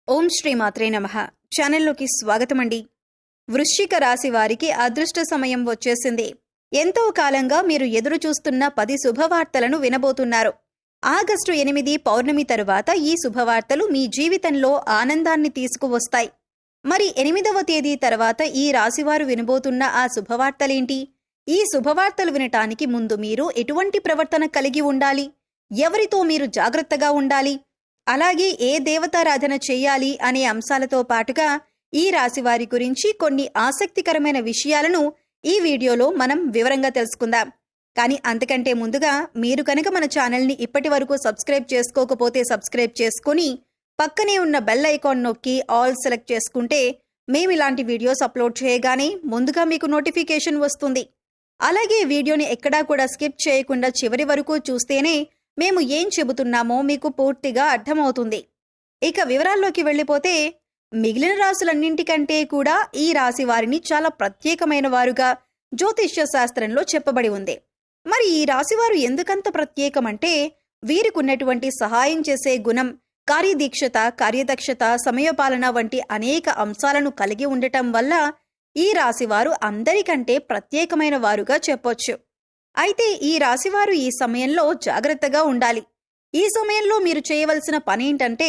ఓం శ్రీ మాత్రే నమః. ఛానల్లోకి స్వాగతమండి. వృశ్చిక రాశి వారికి అదృష్ట సమయం వచ్చేసింది. ఎంతో కాలంగా మీరు ఎదురు చూస్తున్న 10 శుభవార్తలను వినబోతున్నారు. ఆగస్టు 8 పౌర్ణమి తరువాత ఈ శుభవార్తలు మీ జీవితంలో ఆనందాన్ని తీసుకువస్తాయి. మరి 8వ తేదీ తర్వాత ఈ రాశివారు వినబోతున్న ఆ శుభవార్తలేంటి? ఈ శుభవార్తలు వినటానికి ముందు మీరు ఎటువంటి ప్రవర్తన కలిగి ఉండాలి? ఎవరితో మీరు జాగ్రత్తగా ఉండాలి? అలాగే ఏ దేవతారాధన చేయాలి అనే అంశాలతో పాటుగా ఈ రాశివారి గురించి కొన్ని ఆసక్తికరమైన విషయాలను ఈ వీడియోలో మనం వివరంగా తెలుసుకుందాం. కానీ అంతకంటే ముందుగా మీరు కనుక మన ఛానల్ని ఇప్పటి వరకు సబ్స్క్రైబ్ చేసుకోకపోతే సబ్స్క్రైబ్ చేసుకుని పక్కనే ఉన్న బెల్ ఐకాన్ నొక్కి ఆల్ సెలెక్ట్ చేసుకుంటే మేము ఇలాంటి వీడియోస్ అప్లోడ్ చేయగానే ముందుగా మీకు నోటిఫికేషన్ వస్తుంది. అలాగే వీడియోని ఎక్కడా కూడా స్కిప్ చేయకుండా చివరి వరకు చూస్తేనే మేము ఏం చెబుతున్నామో మీకు పూర్తిగా అర్థమవుతుంది. ఇక వివరాల్లోకి వెళ్ళిపోతే మిగిలిన రాశులన్నింటికంటే కూడా ఈ రాశి వారిని చాలా ప్రత్యేకమైన వారుగా జ్యోతిష్య శాస్త్రంలో చెప్పబడి ఉంది. మరి ఈ రాశివారు ఎందుకంత ప్రత్యేకమంటే వీరికున్నటువంటి సహాయం చేసే గుణం, కార్యదీక్షత, కార్యదక్షత, సమయపాలన వంటి అనేక అంశాలను కలిగి ఉండటం వల్ల ఈ రాశివారు అందరికంటే ప్రత్యేకమైన వారుగా చెప్పొచ్చు. అయితే ఈ రాశివారు ఈ సమయంలో జాగ్రత్తగా ఉండాలి. ఈ సమయంలో మీరు చేయవలసిన పనేంటంటే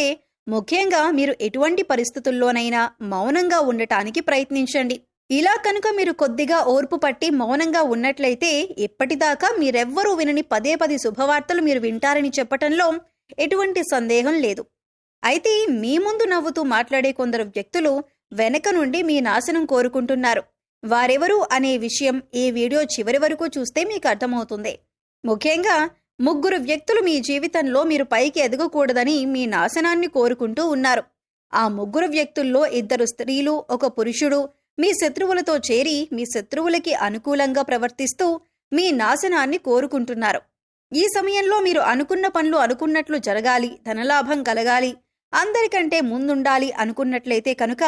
ముఖ్యంగా మీరు ఎటువంటి పరిస్థితుల్లోనైనా మౌనంగా ఉండటానికి ప్రయత్నించండి. ఇలా కనుక మీరు కొద్దిగా ఓర్పు పట్టి మౌనంగా ఉన్నట్లయితే ఇప్పటిదాకా మీరెవ్వరూ వినని 10 శుభవార్తలు మీరు వింటారని చెప్పటంలో ఎటువంటి సందేహం లేదు. అయితే మీ ముందు నవ్వుతూ మాట్లాడే కొందరు వ్యక్తులు వెనక నుండి మీ నాశనం కోరుకుంటున్నారు. వారెవరు అనే విషయం ఈ వీడియో చివరి వరకు చూస్తే మీకు అర్థమవుతుంది. ముఖ్యంగా 3 వ్యక్తులు మీ జీవితంలో మీరు పైకి ఎదగకూడదని మీ నాశనాన్ని కోరుకుంటూ ఉన్నారు. ఆ 3 వ్యక్తుల్లో 2 స్త్రీలు, 1 పురుషుడు మీ శత్రువులతో చేరి మీ శత్రువులకి అనుకూలంగా ప్రవర్తిస్తూ మీ నాశనాన్ని కోరుకుంటున్నారు. ఈ సమయంలో మీరు అనుకున్న పనులు అనుకున్నట్లు జరగాలి, ధనలాభం కలగాలి, అందరికంటే ముందుండాలి అనుకున్నట్లయితే కనుక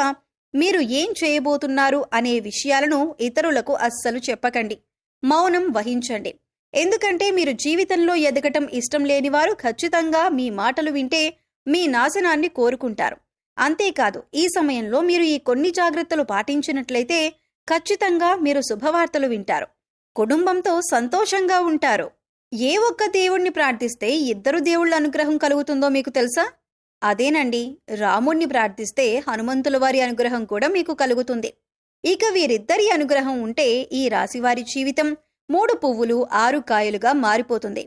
మీరు ఏం చేయబోతున్నారు అనే విషయాలను ఇతరులకు అస్సలు చెప్పకండి. మౌనం వహించండి. ఎందుకంటే మీరు జీవితంలో ఎదగటం ఇష్టం లేనివారు ఖచ్చితంగా మీ మాటలు వింటే మీ నాశనాన్ని కోరుకుంటారు. అంతేకాదు ఈ సమయంలో మీరు ఈ కొన్ని జాగ్రత్తలు పాటించినట్లయితే ఖచ్చితంగా మీరు శుభవార్తలు వింటారు. కుటుంబంతో సంతోషంగా ఉంటారు. ఏ ఒక్క దేవుణ్ణి ప్రార్థిస్తే 2 దేవుళ్ల అనుగ్రహం కలుగుతుందో మీకు తెలుసా? అదేనండి, రాముణ్ణి ప్రార్థిస్తే హనుమంతుల వారి అనుగ్రహం కూడా మీకు కలుగుతుంది. ఇక వీరిద్దరి అనుగ్రహం ఉంటే ఈ రాశివారి జీవితం 3 పువ్వులు 6 కాయలుగా మారిపోతుంది.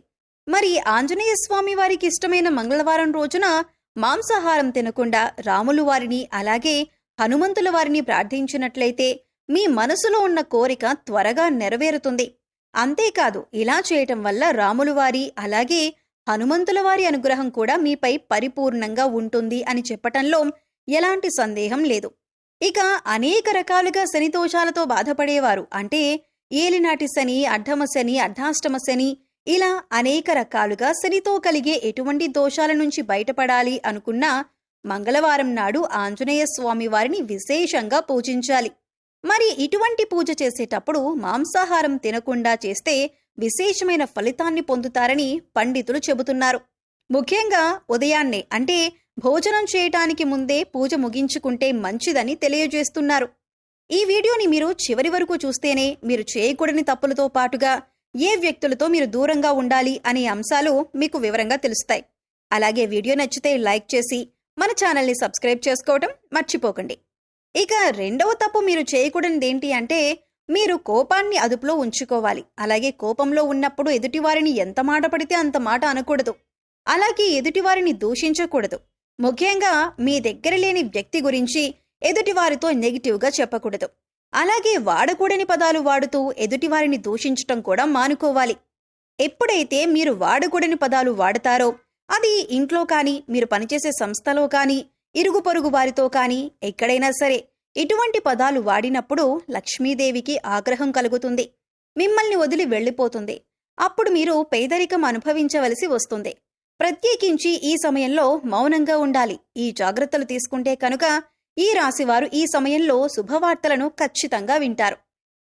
మరి ఆంజనేయ స్వామి వారికి ఇష్టమైన మంగళవారం రోజున మాంసాహారం తినకుండా రాములు వారిని అలాగే హనుమంతుల వారిని ప్రార్థించినట్లయితే మీ మనసులో ఉన్న కోరిక త్వరగా నెరవేరుతుంది. అంతేకాదు ఇలా చేయటం వల్ల రాములు వారి అలాగే హనుమంతుల వారి అనుగ్రహం కూడా మీపై పరిపూర్ణంగా ఉంటుంది అని చెప్పటంలో ఎలాంటి సందేహం లేదు. ఇక అనేక రకాలుగా శని దోషాలతో బాధపడేవారు, అంటే ఏలినాటి శని, అర్ధమ శని, అర్ధాష్టమ శని, ఇలా అనేక రకాలుగా శనితో కలిగే ఎటువంటి దోషాల నుంచి బయటపడాలి అనుకున్నా మంగళవారం నాడు ఆంజనేయ స్వామి వారిని విశేషంగా పూజించాలి. మరి ఇటువంటి పూజ చేసేటప్పుడు మాంసాహారం తినకుండా చేస్తే విశేషమైన ఫలితాన్ని పొందుతారని పండితులు చెబుతున్నారు. ముఖ్యంగా ఉదయాన్నే, అంటే భోజనం చేయటానికి ముందే పూజ ముగించుకుంటే మంచిదని తెలియజేస్తున్నారు. ఈ వీడియోని మీరు చివరి వరకు చూస్తేనే మీరు చేయకూడని తప్పులతో పాటుగా ఏ వ్యక్తులతో మీరు దూరంగా ఉండాలి అనే అంశాలు మీకు వివరంగా తెలుస్తాయి. అలాగే వీడియో నచ్చితే లైక్ చేసి మన ఛానల్ని సబ్స్క్రైబ్ చేసుకోవడం మర్చిపోకండి. ఇక రెండవ తప్పు మీరు చేయకూడనిదేంటి అంటే మీరు కోపాన్ని అదుపులో ఉంచుకోవాలి. అలాగే కోపంలో ఉన్నప్పుడు ఎదుటివారిని ఎంత మాట పడితే అంత మాట అనకూడదు. అలాగే ఎదుటివారిని దూషించకూడదు. ముఖ్యంగా మీ దగ్గర లేని వ్యక్తి గురించి ఎదుటివారితో నెగిటివ్గా చెప్పకూడదు. అలాగే వాడకూడని పదాలు వాడుతూ ఎదుటివారిని దూషించటం కూడా మానుకోవాలి. ఎప్పుడైతే మీరు వాడకూడని పదాలు వాడతారో అది ఇంట్లో కానీ, మీరు పనిచేసే సంస్థలో కానీ, ఇరుగు పొరుగు వారితో కానీ ఎక్కడైనా సరే ఇటువంటి పదాలు వాడినప్పుడు లక్ష్మీదేవికి ఆగ్రహం కలుగుతుంది. మిమ్మల్ని వదిలి వెళ్ళిపోతుంది. అప్పుడు మీరు పేదరికం అనుభవించవలసి వస్తుంది. ప్రత్యేకించి ఈ సమయంలో మౌనంగా ఉండాలి. ఈ జాగ్రత్తలు తీసుకుంటే కనుక ఈ రాశివారు ఈ సమయంలో శుభవార్తలను ఖచ్చితంగా వింటారు.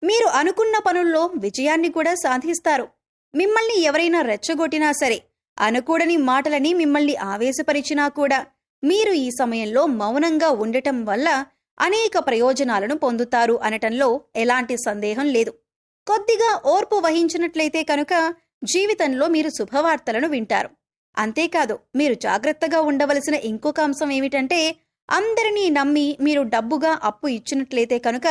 మీరు అనుకున్న పనుల్లో విజయాన్ని కూడా సాధిస్తారు. మిమ్మల్ని ఎవరైనా రెచ్చగొట్టినా సరే, అనకూడని మాటలని మిమ్మల్ని ఆవేశపరిచినా కూడా మీరు ఈ సమయంలో మౌనంగా ఉండటం వల్ల అనేక ప్రయోజనాలను పొందుతారు అనటంలో ఎలాంటి సందేహం లేదు. కొద్దిగా ఓర్పు వహించినట్లయితే కనుక జీవితంలో మీరు శుభవార్తలను వింటారు. అంతేకాదు, మీరు జాగ్రత్తగా ఉండవలసిన ఇంకొక అంశం ఏమిటంటే, అందరినీ నమ్మి మీరు డబ్బుగా అప్పు ఇచ్చినట్లయితే కనుక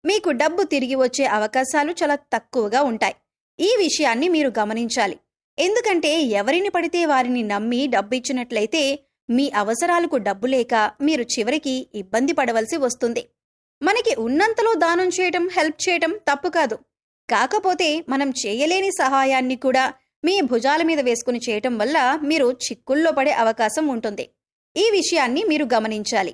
మీకు డబ్బు తిరిగి వచ్చే అవకాశాలు చాలా తక్కువగా ఉంటాయి. ఈ విషయాన్ని మీరు గమనించాలి. ఎందుకంటే ఎవరిని పడితే వారిని నమ్మి డబ్బిచ్చినట్లయితే మీ అవసరాలకు డబ్బు లేక మీరు చివరికి ఇబ్బంది పడవలసి వస్తుంది. మనకి ఉన్నంతలో దానం చేయటం, హెల్ప్ చేయటం తప్పు కాదు. కాకపోతే మనం చేయలేని సహాయాన్ని కూడా మీ భుజాల మీద వేసుకుని చేయటం వల్ల మీరు చిక్కుల్లో పడే అవకాశం ఉంటుంది. ఈ విషయాన్ని మీరు గమనించాలి.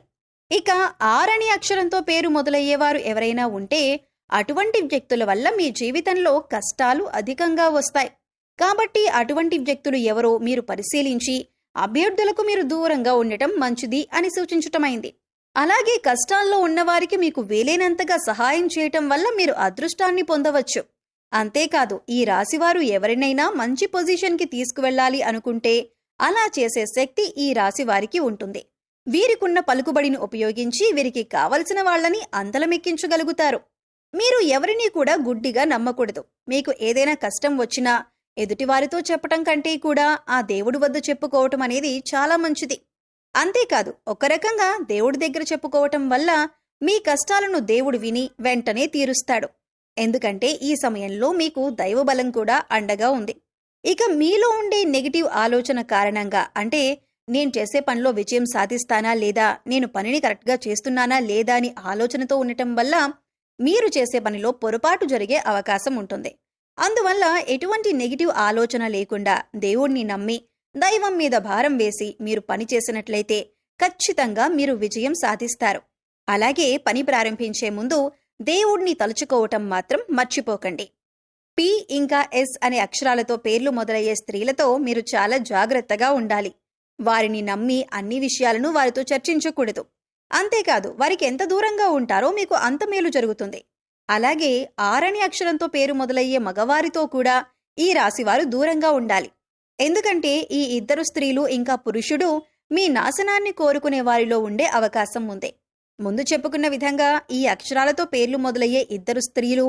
ఇక ఆర్ అనే అక్షరంతో పేరు మొదలయ్యేవారు ఎవరైనా ఉంటే అటువంటి వ్యక్తుల వల్ల మీ జీవితంలో కష్టాలు అధికంగా వస్తాయి. కాబట్టి అటువంటి వ్యక్తులు ఎవరో మీరు పరిశీలించి అభ్యర్థులకు మీరు దూరంగా ఉండటం మంచిది అని సూచించటమైంది. అలాగే కష్టాల్లో ఉన్నవారికి మీకు వీలైనంతగా సహాయం చేయటం వల్ల మీరు అదృష్టాన్ని పొందవచ్చు. అంతేకాదు, ఈ రాశివారు ఎవరినైనా మంచి పొజిషన్కి తీసుకువెళ్ళాలి అనుకుంటే అలా చేసే శక్తి ఈ రాశి వారికి ఉంటుంది. వీరికున్న పలుకుబడిని ఉపయోగించి వీరికి కావలసిన వాళ్లని అందలమెక్కించగలుగుతారు. మీరు ఎవరినీ కూడా గుడ్డిగా నమ్మకూడదు. మీకు ఏదైనా కష్టం వచ్చినా ఎదుటివారితో చెప్పటం కంటే కూడా ఆ దేవుడి వద్ద చెప్పుకోవటం అనేది చాలా మంచిది. అంతేకాదు, ఒక రకంగా దేవుడి దగ్గర చెప్పుకోవటం వల్ల మీ కష్టాలను దేవుడు విని వెంటనే తీరుస్తాడు. ఎందుకంటే ఈ సమయంలో మీకు దైవబలం కూడా అండగా ఉంది. ఇక మీలో ఉండే నెగిటివ్ ఆలోచన కారణంగా, అంటే నేను చేసే పనిలో విజయం సాధిస్తానా లేదా, నేను పనిని కరెక్ట్గా చేస్తున్నానా లేదా అని ఆలోచనతో ఉండటం వల్ల మీరు చేసే పనిలో పొరపాటు జరిగే అవకాశం ఉంటుంది. అందువల్ల ఎటువంటి నెగిటివ్ ఆలోచన లేకుండా దేవుణ్ణి నమ్మి దైవం మీద భారం వేసి మీరు పని చేసినట్లయితే ఖచ్చితంగా మీరు విజయం సాధిస్తారు. అలాగే పని ప్రారంభించే ముందు దేవుణ్ణి తలుచుకోవటం మాత్రం మర్చిపోకండి. పి ఇంకా ఎస్ అనే అక్షరాలతో పేర్లు మొదలయ్యే స్త్రీలతో మీరు చాలా జాగ్రత్తగా ఉండాలి. వారిని నమ్మి అన్ని విషయాలను వారితో చర్చించకూడదు. అంతేకాదు, వారికి ఎంత దూరంగా ఉంటారో మీకు అంత మేలు జరుగుతుంది. అలాగే ఆర్ అనే అక్షరంతో పేరు మొదలయ్యే మగవారితో కూడా ఈ రాశివారు దూరంగా ఉండాలి. ఎందుకంటే ఈ ఇద్దరు స్త్రీలు ఇంకా పురుషుడు మీ నాశనాన్ని కోరుకునే వారిలో ఉండే అవకాశం ఉంది. ముందు చెప్పుకున్న విధంగా ఈ అక్షరాలతో పేర్లు మొదలయ్యే ఇద్దరు స్త్రీలు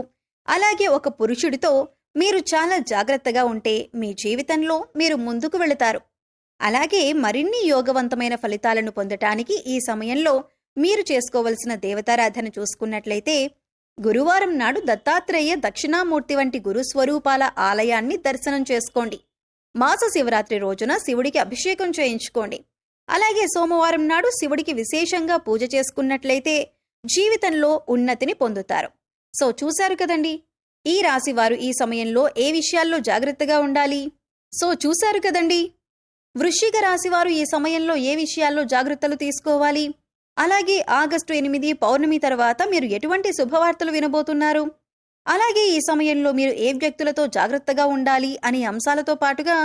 అలాగే ఒక పురుషుడితో మీరు చాలా జాగ్రత్తగా ఉంటే మీ జీవితంలో మీరు ముందుకు వెళతారు. అలాగే మరిన్ని యోగవంతమైన ఫలితాలను పొందటానికి ఈ సమయంలో మీరు చేసుకోవలసిన దేవతారాధన చూసుకున్నట్లయితే, గురువారం నాడు దత్తాత్రేయ దక్షిణామూర్తి వంటి గురుస్వరూపాల ఆలయాన్ని దర్శనం చేసుకోండి. మాస శివరాత్రి రోజున శివుడికి అభిషేకం చేయించుకోండి. అలాగే సోమవారం నాడు శివుడికి విశేషంగా పూజ చేసుకున్నట్లయితే జీవితంలో ఉన్నతిని పొందుతారు. సో చూశారు కదండి, ఈ రాశివారు ఈ సమయంలో ఏ విషయాల్లో జాగ్రత్తగా ఉండాలి. చూశారు కదండి, వృశ్చిక రాశివారు ఈ సమయంలో ఏ విషయాల్లో జాగ్రత్తలు తీసుకోవాలి. అలాగే ఆగస్టు 8 పౌర్ణమి తర్వాత మీరు ఎటువంటి శుభవార్తలు వినబోతున్నారు. అలాగే ఈ సమయంలో మీరు ఏ వ్యక్తులతో జాగ్రత్తగా ఉండాలి అనే అంశాలతో పాటుగా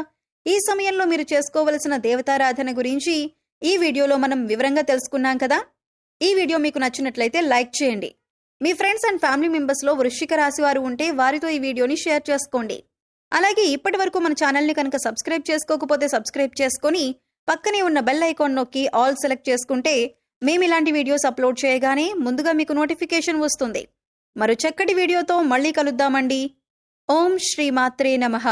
ఈ సమయంలో మీరు చేసుకోవలసిన దేవతారాధన గురించి ఈ వీడియోలో మనం వివరంగా తెలుసుకున్నాం కదా. ఈ వీడియో మీకు నచ్చినట్లయితే లైక్ చేయండి. మీ ఫ్రెండ్స్ అండ్ ఫ్యామిలీ మెంబర్స్లో వృశ్చిక రాశి వారు ఉంటే వారితో ఈ వీడియోని షేర్ చేసుకోండి. అలాగే ఇప్పటి వరకు మన ఛానల్ని కనుక సబ్స్క్రైబ్ చేసుకోకపోతే సబ్స్క్రైబ్ చేసుకొని పక్కనే ఉన్న బెల్ ఐకాన్ నొక్కి ఆల్ సెలెక్ట్ చేసుకుంటే మేము ఇలాంటి వీడియోస్ అప్లోడ్ చేయగానే ముందుగా మీకు నోటిఫికేషన్ వస్తుంది. మరో చక్కటి వీడియోతో మళ్ళీ కలుద్దామండి. ఓం శ్రీ మాత్రే నమః.